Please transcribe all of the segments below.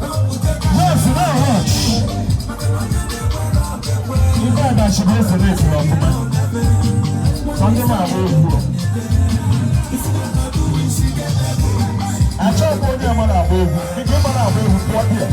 Yes, now what? You got that she goes to this for something my way. I try to go near my way. You get my way with what here?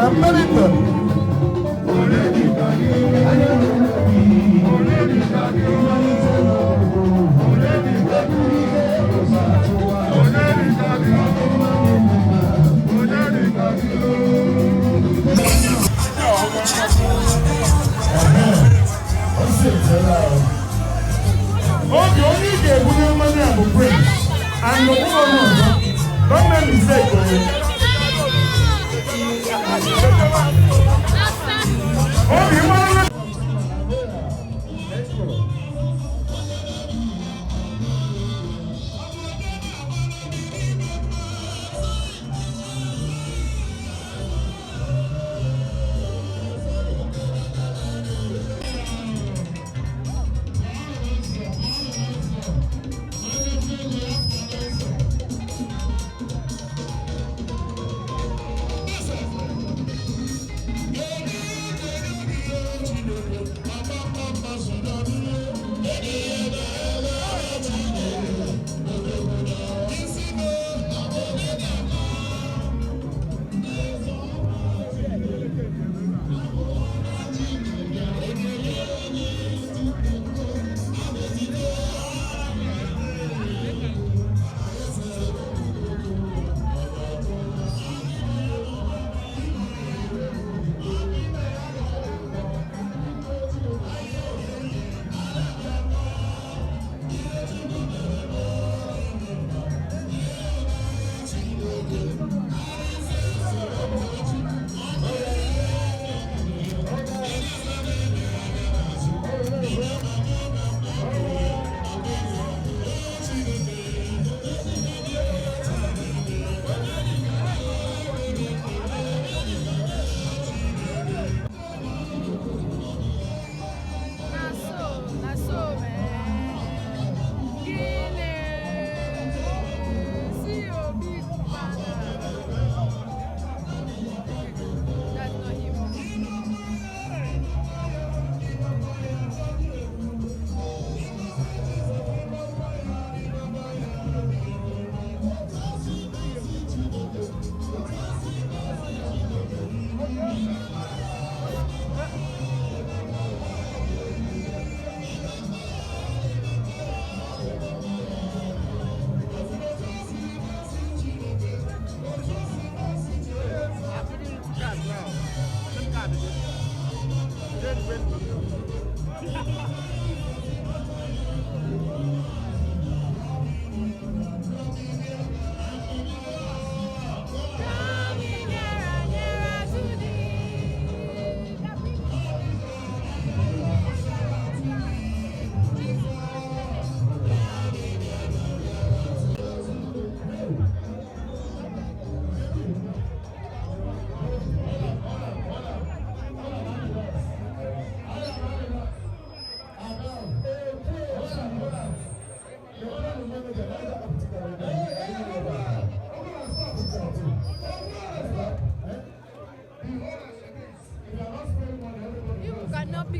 I'm married them. And the woman, don't make me say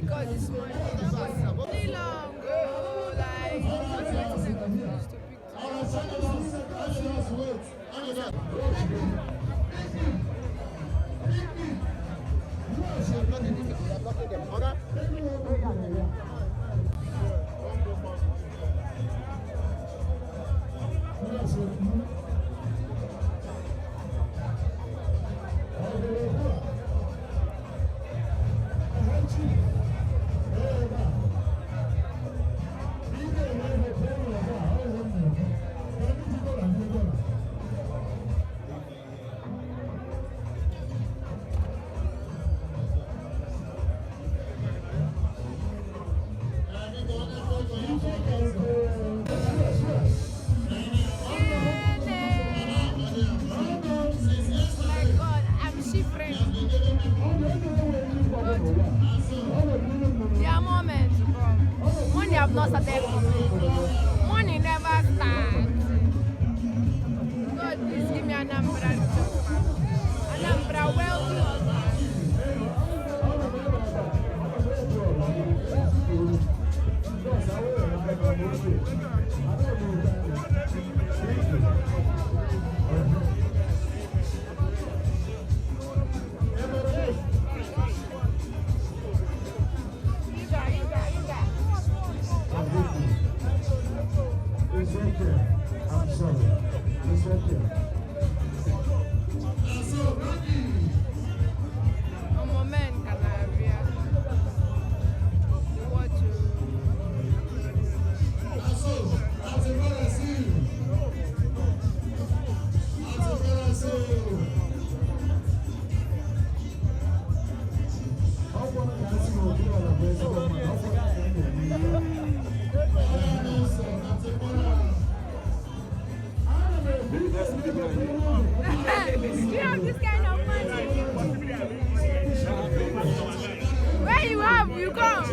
God, this morning was really long. Oh, like, what's the Have not started coming. Money never starts. God, please give me an umbrella. An umbrella wealthy you have this kind of money. Where you have, you come.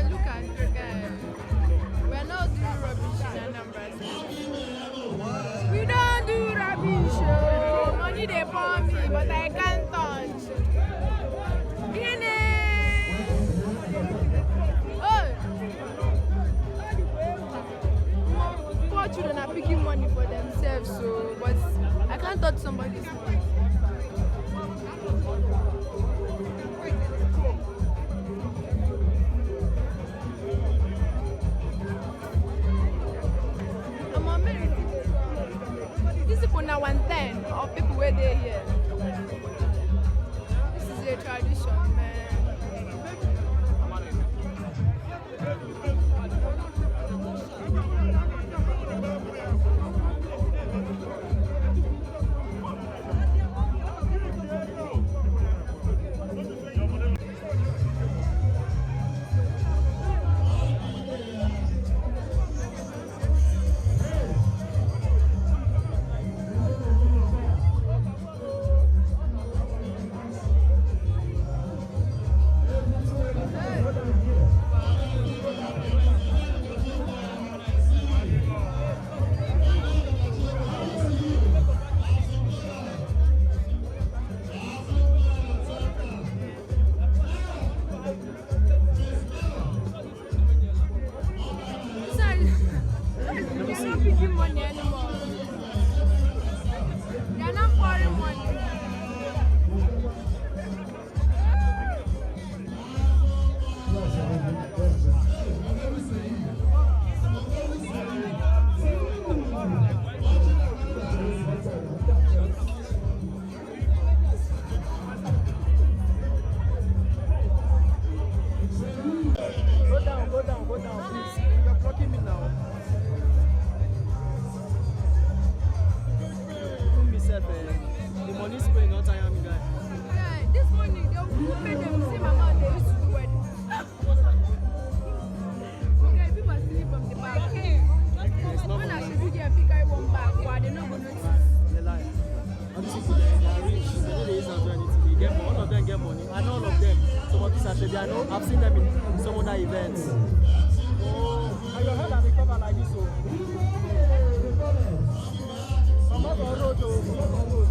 Look at this guy. We're not doing rubbish in Anambra. We don't do rubbish. Money they pour me, but I can't touch. Poor children are picking money for themselves, so but I can't touch somebody's money. I'm American. These people now 110 of people where they here. This is a tradition, man. I've seen them in some other events. And your head and the cover like this, so. I'm not on road, though. I'm not on road.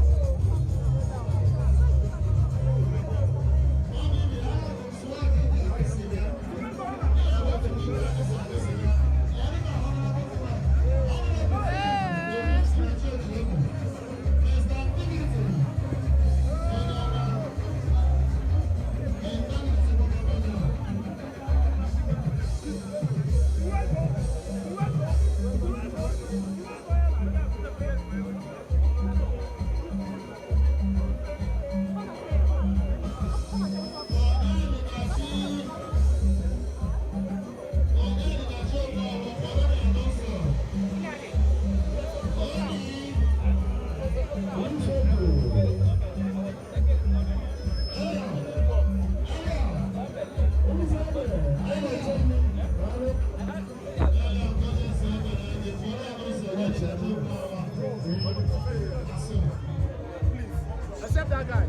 Accept that guy.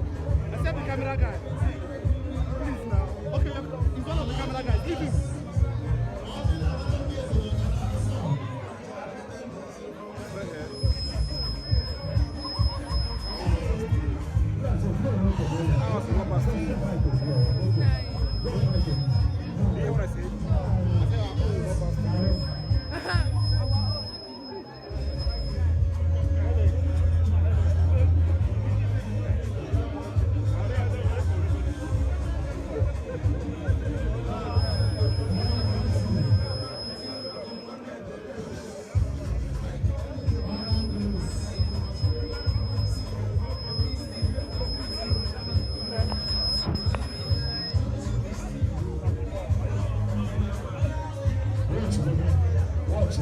Accept the camera guy. Please now. Okay, he's one of the camera guys. Leave him. Watch